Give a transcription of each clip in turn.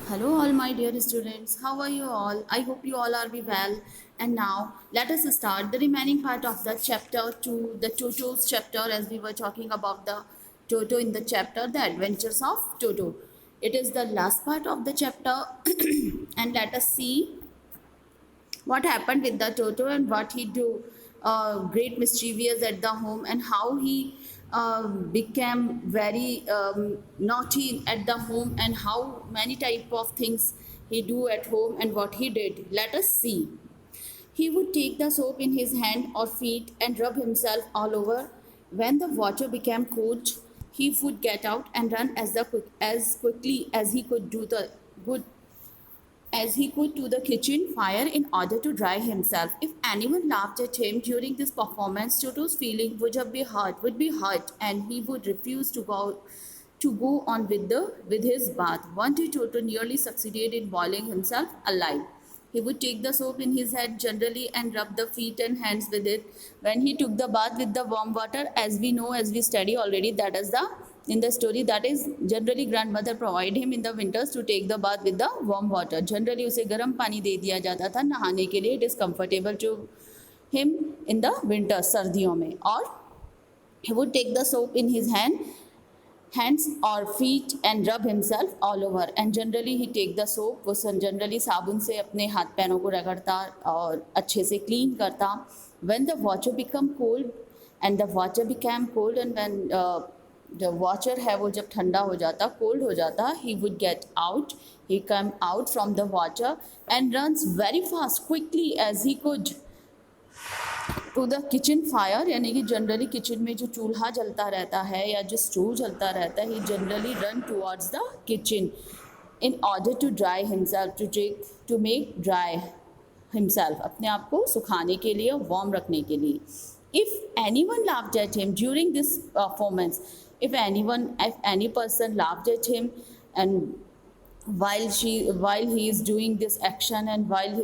Hello, all my dear students. How are you all? I hope you all are be well. And now let us start the remaining part of the chapter 2, the Toto's chapter, as we were talking about the Toto in the chapter, the adventures of Toto. It is the last part of the chapter, and let us see what happened with the Toto and what he do great mischievous at the home, and how he became very naughty at the home, and how many type of things he do at home and what he did. Let us see. He would take the soap in his hand or feet and rub himself all over. When the water became cold, he would get out and run as quickly as he could do the good as he could to the kitchen fire in order to dry himself. If anyone laughed at him during this performance, Toto's feeling would be hurt, and he would refuse to go on with his bath. One day Toto nearly succeeded in boiling himself alive. He would take the soap in his head generally and rub the feet and hands with it. When he took the bath with the warm water, as we know, as we study already, that is the in the story, that is generally grandmother provide him in the winters to take the bath with the warm water. Generally उसे गर्म पानी दे दिया जाता था नहाने के लिए. It is comfortable to him in the winter, सर्दियों में. और he would take the soap in his hands or feet and rub himself all over. And generally he take the soap, वो generally साबुन से अपने हाथ पैरों को रगड़ता और अच्छे से क्लीन करता. When the water become cold and the water became cold, and when the water है वो जब ठंडा हो जाता, cold हो जाता, he would get out, he come out from the water and runs very fast, quickly as he could to the kitchen fire. यानी कि जनरली किचन में जो चूल्हा जलता रहता है या जो स्टोव जलता रहता है, he generally run towards the kitchen in order to dry himself, to make dry himself, अपने आप को सुखाने के लिए, वार्म रखने के लिए. If any one laughed at him during this performance, if any person laughed at him, and while he is doing this action, and while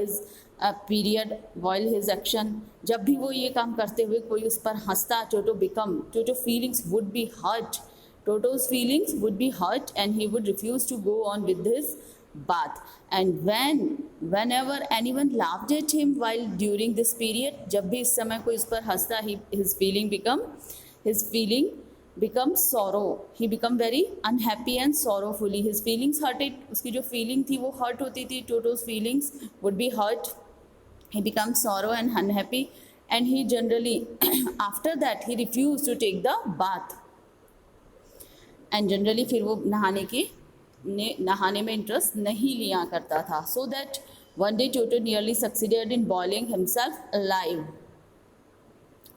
his action, जब भी वो ये काम करते हुए कोई उस पर हंसता, Toto feelings would be hurt. Toto's feelings would be hurt, and he would refuse to go on with his bath. And whenever anyone laughed at him while during this period, जब भी इस समय कोई उस पर हंसता, his feeling become sorrow. He become very unhappy and sorrowfully. His feelings hurted. उसकी जो feeling थी वो hurt होती थी. Toto's feelings would be hurt. He becomes sorrow and unhappy, and he generally after that he refused to take the bath. And generally फिर वो नहाने में इंटरेस्ट नहीं लिया करता था. So that one day Toto nearly succeeded in boiling himself alive.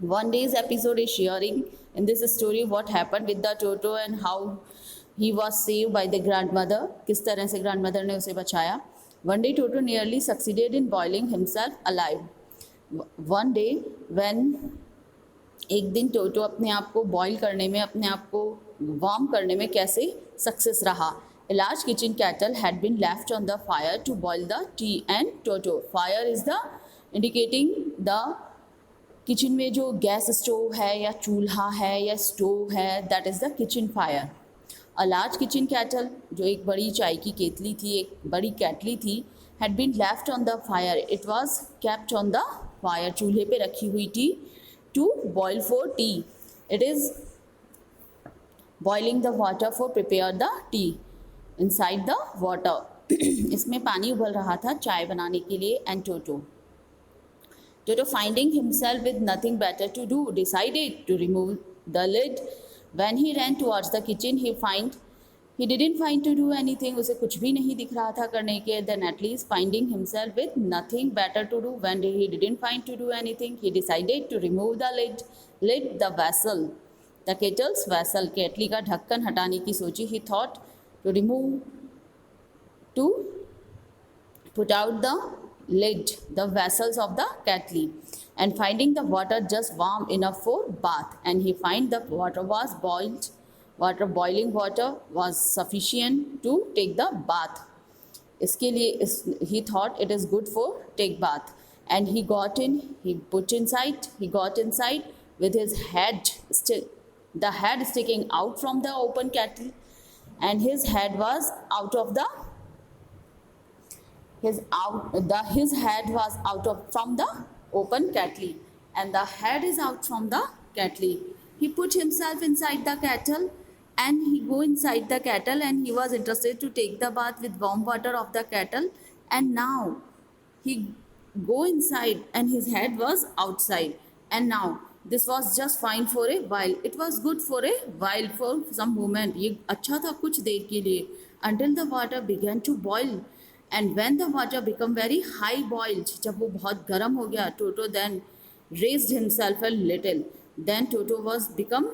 One day's episode is sharing in this story what happened with the Toto and how he was saved by the grandmother. किस तरह से grandmother ने उसे बचाया. One day Toto nearly succeeded in boiling himself alive. One day when एक दिन टोटो अपने आप को बॉईल करने में, अपने आप को वार्म करने में कैसे सक्सेस रहा. A large kitchen kettle had been left on the fire to boil the tea, and Toto. Fire is the indicating the kitchen में जो गैस स्टोव है या चूल्हा है या स्टोव है, that is the kitchen fire. A large kitchen cattle, जो एक बड़ी चाय की केतली थी, एक बड़ी कैटली थी, had been left on the fire. It was kept on the fire, चूल्हे पे रखी हुई थी, to boil for tea. It is boiling the water for prepare the tea inside the water. इसमें पानी उबल रहा था चाय बनाने के लिए. And Toto, finding himself with nothing better to do, decided to remove the lid. When he ran towards the kitchen, he didn't find to do anything. उसे कुछ भी नहीं दिख रहा था करने के. Then at least finding himself with nothing better to do, when he didn't find to do anything, he decided to remove the lid, the vessel, the kettle's vessel, केटली का ढक्कन हटाने की सोची. He thought to put out the lid, the vessels of the kettle, and finding the water just warm enough for bath, and he find the boiling water was sufficient to take the bath. इसके लिए he thought it is good for take bath, and he got inside with his head the head sticking out from the open kettle, and his head was out of the His head was out of from the open kettle, and the head is out from the kettle. He put himself inside the kettle, and he go inside the kettle, and he was interested to take the bath with warm water of the kettle. And now he go inside, and his head was outside. And now this was just fine for a while. It was good for a while, for some moment. ये अच्छा था कुछ देर के लिए, until the water began to boil. And when the water become very high boiled, जब वो बहुत गर्म हो गया, Toto then raised himself a little. Then Toto was become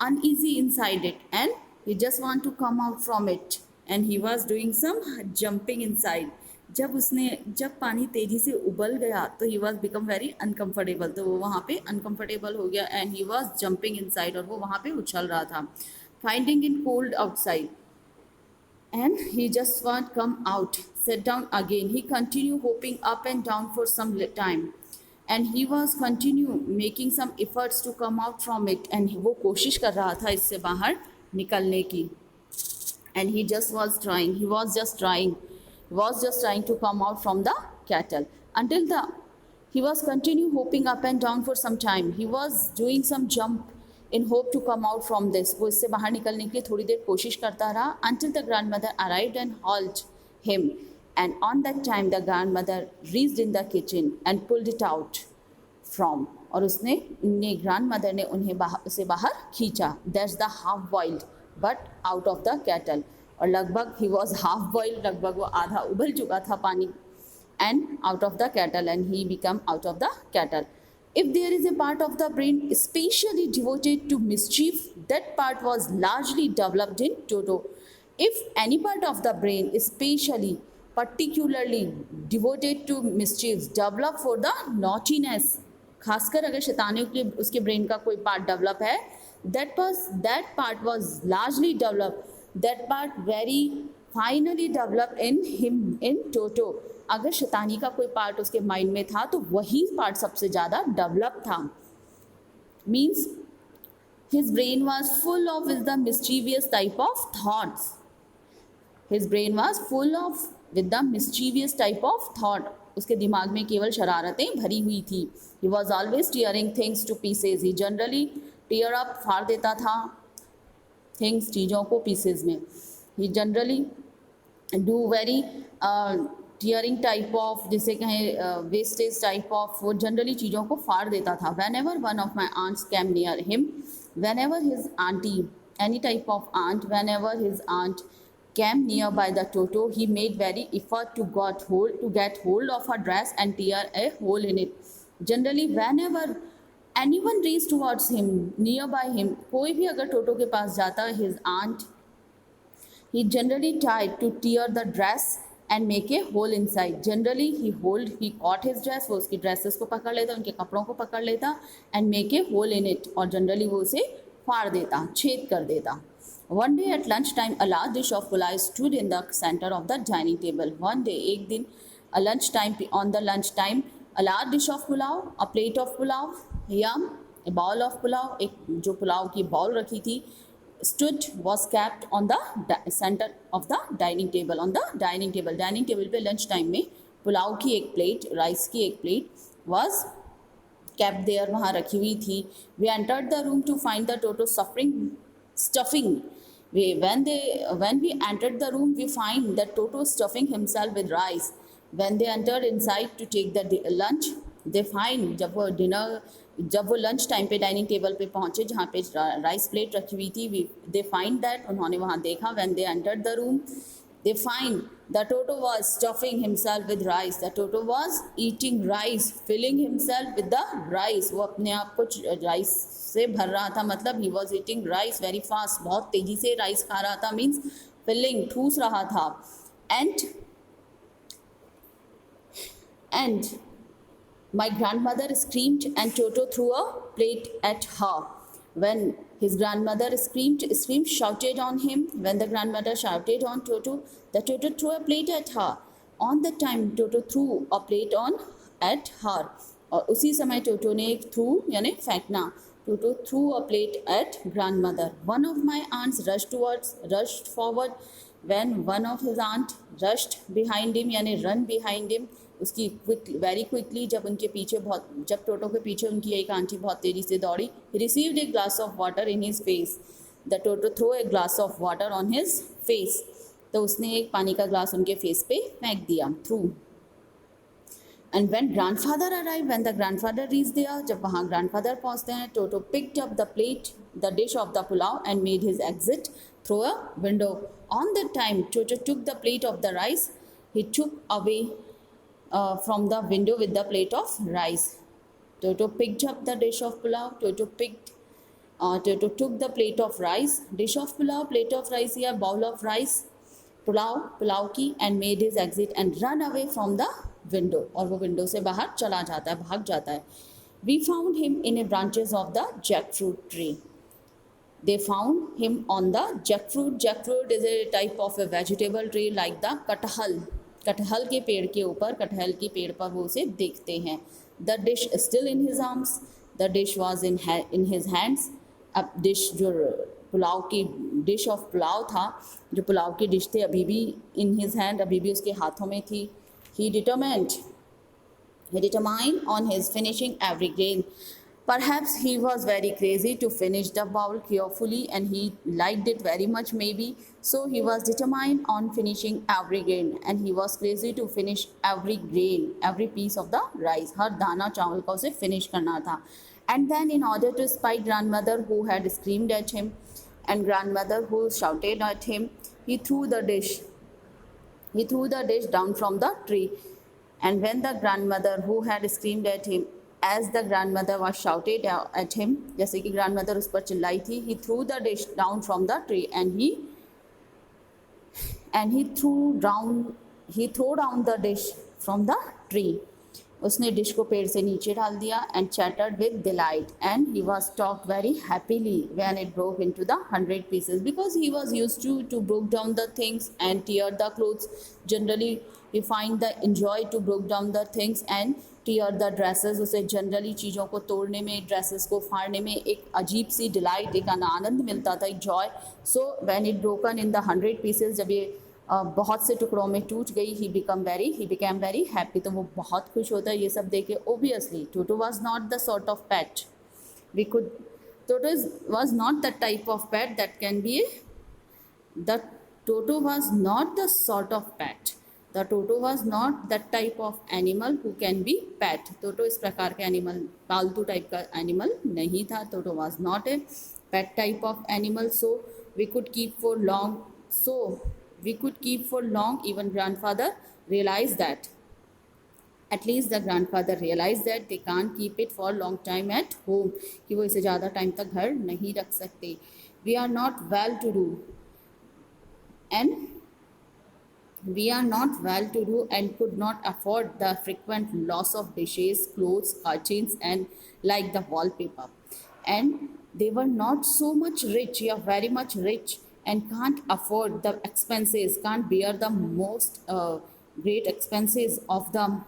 uneasy inside it, and he just want to come out from it, and he was doing some jumping inside. जब पानी तेजी से उबल गया तो he was become very uncomfortable, तो वो वहाँ पे अनकम्फर्टेबल हो गया, and he was jumping inside, और वो वहाँ पे उछल रहा था. Finding in cold outside, and he just won't come out. Sit down again. He continued hopping up and down for some time, and he was continue making some efforts to come out from it, and वो कोशिश कर रहा था इससे बाहर निकलने की. And he was just trying to come out from the kettle, until he was continue hopping up and down for some time. He was doing some jump in hope to come out from this. वो इससे बाहर निकलने के लिए थोड़ी देर कोशिश करता रहा, until the grandmother arrived and halted him. And on that time the grandmother reached in the kitchen and pulled it out from, और उसने grandmother ने उसे बाहर खींचा. That's the half boiled but out of the kettle. और लगभग he was half boiled, लगभग वो आधा उबल चुका था पानी, and out of the kettle, and he became out of the kettle. If there is a part of the brain especially devoted to mischief, that part was largely developed in Toto. If any part of the brain especially particularly devoted to mischief develop for the naughtiness, खासकर अगर शैतानियों के लिए उसके brain का कोई part develop है, that part was largely developed, that part very finally developed in him, in Toto. अगर शैतानी का कोई पार्ट उसके माइंड में था तो वही पार्ट सबसे ज़्यादा डेवलप था. Means his brain was full of with the mischievous type of thoughts. His brain was full of with the mischievous type of thought. उसके दिमाग में केवल शरारतें भरी हुई थी. He was always tearing things to pieces. He generally tear up, फाड़ देता था things, चीज़ों को pieces में. He generally do very tearing type of, जिसे कहें wastage type of, वो generally चीज़ों को फाड़ देता था. Whenever one of my aunts came near him, whenever his auntie, any type of aunt, whenever his aunt came nearby the Toto, he made very effort to get hold of her dress and tear a hole in it. Generally, whenever anyone reached towards him, nearby him, कोई भी अगर टोटो के पास जाता, his aunt, he generally tried to tear the dress and make a hole inside. Generally, he caught his dress, वो उसकी dresses को पकड़ लेता, उनके कपड़ों को पकड़ लेता, and make a hole in it, और generally वो उसे फाड़ देता, छेद कर देता. One day at lunchtime, a large dish of pulao stood in the center of the dining table. One day, एक दिन on the lunchtime, a large dish of pulao, a plate of pulao, a bowl of pulao, एक जो पुलाव की bowl रखी थी, was kept on the center of the dining table. On the dining table पे lunch time में पुलाव की एक plate, rice की एक प्लेट was kept there, वहाँ रखी हुई थी. We entered the room to find the Toto stuffing. When we entered the room, we find that Toto stuffing himself with rice. When they entered inside to take the lunch, they find जब वो lunch time पे dining table पे पहुँचे जहाँ पे rice plate रखी हुई थी, they find that, उन्होंने वहाँ देखा. When they entered the room, they find the Toto was stuffing himself with rice. The Toto was eating rice, filling himself with the rice. वो अपने आप को राइस से भर रहा था, मतलब he was eating rice very fast, बहुत तेजी से राइस खा रहा था, means filling, ठूस रहा था. And my grandmother screamed and Toto threw a plate at her. When his grandmother screamed, shouted on him. When the grandmother shouted on Toto, the Toto threw a plate at her. On the time, Toto threw a plate at her. और उसी समय Toto ने threw यानी फेंकना. Toto threw a plate at grandmother. One of my aunts rushed forward. When one of his aunt rushed behind him यानी run behind him, उसकी very quickly, जब उनके पीछे जब टोटो के पीछे उनकी एक आंटी बहुत तेज़ी से दौड़ी, he received a glass of water in his face. The Toto threw a glass of water on his face. तो उसने एक पानी का ग्लास उनके फेस पे फेंक दिया, threw. And when grandfather arrived, when the grandfather reached there, जब वहाँ grandfather पहुँचते हैं, Toto picked up the dish of the pulao and made his exit through a window. On that time, Toto took the plate of the rice. He took away from the window with the plate of rice. Toto picked up the dish of pulao. Toto took the plate of rice, dish of pulao, plate of rice या bowl of rice, pulao की, and made his exit and run away from the window. और वो window से बाहर चला जाता है, भाग जाता है. We found him in a branches of the jackfruit tree. They found him on the jackfruit. Jackfruit is a type of a vegetable tree like the कटहल. कटहल के पेड़ के ऊपर, कटहल के पेड़ पर वो उसे देखते हैं. The dish is still in his arms. The dish was in his hands. अब डिश जो पुलाव की डिश ऑफ पुलाव था, जो पुलाव की डिश थी, अभी भी इन हिज हैंड, अभी भी उसके हाथों में थी. He determined on his finishing every grain. Perhaps he was very crazy to finish the bowl carefully and he liked it very much maybe. So he was determined on finishing every grain and he was crazy to finish every grain, every piece of the rice. हर दाना चावल का उसे finish करना था. And then in order to spite grandmother who had screamed at him and grandmother who shouted at him, he threw the dish down from the tree. And when the grandmother who had screamed at him, as the grandmother was shouted at him, जैसे कि grandmother उस पर चिल्लाई थी, he threw the dish down from the tree and he threw down the dish from the tree. उसने dish को पेड़ से नीचे डाल दिया and chattered with delight and he was talked very happily when it broke into the 100 pieces because he was used to broke down the things and tear the clothes. Generally we find the enjoy to broke down the things and tear the dresses. उसे generally चीज़ों को तोड़ने में, dresses को फाड़ने में एक अजीब सी डिलाइट, एक आनंद मिलता था, एक Joy. So when it broken in the 100 pieces, जब ये बहुत से टुकड़ों में टूट गई, ही बिकम वेरी हैप्पी. तो वो बहुत खुश होता है ये सब देख के. Obviously Toto was not the sort of PAT Toto was not the type of pet that can be the Toto was not the sort of pet. The Toto was not that type of animal who can be pet. Toto इस प्रकार के animal, पालतू type का animal नहीं था. Toto was not a pet type of animal. So we could keep for long. Even grandfather realized that. At least the grandfather realized that they can't keep it for long time at home. कि वो इसे ज़्यादा time तक घर नहीं रख सकते. We are not well to do and could not afford the frequent loss of dishes, clothes, curtains and like the wallpaper. And they were not so much rich, very much rich, and can't afford the expenses, can't bear the most great expenses of the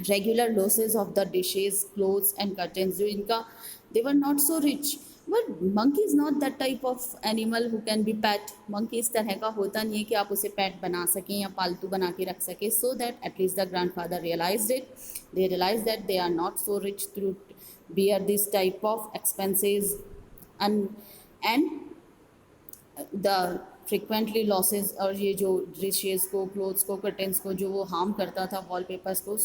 regular losses of the dishes, clothes and curtains. जो इनका, they were not so rich. But monkey is not that type of animal who can be pet. Monkey इस तरह का होता नहीं है कि आप उसे pet बना सकें या पालतू बना के रख सकें. So that at least the grandfather realized it. They realized that they are not so rich to bear this type of expenses and the frequently losses, और ये जो dishes को, clothes को, curtains को जो वो harm करता था, wallpapers को.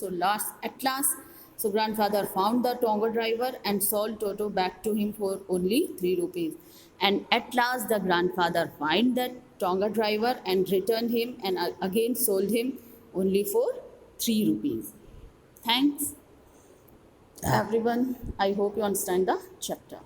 So grandfather found the Tonga driver and sold Toto back to him for only 3 rupees. And at last the grandfather find that Tonga driver and returned him and again sold him only for 3 rupees. Thanks everyone. I hope you understand the chapter.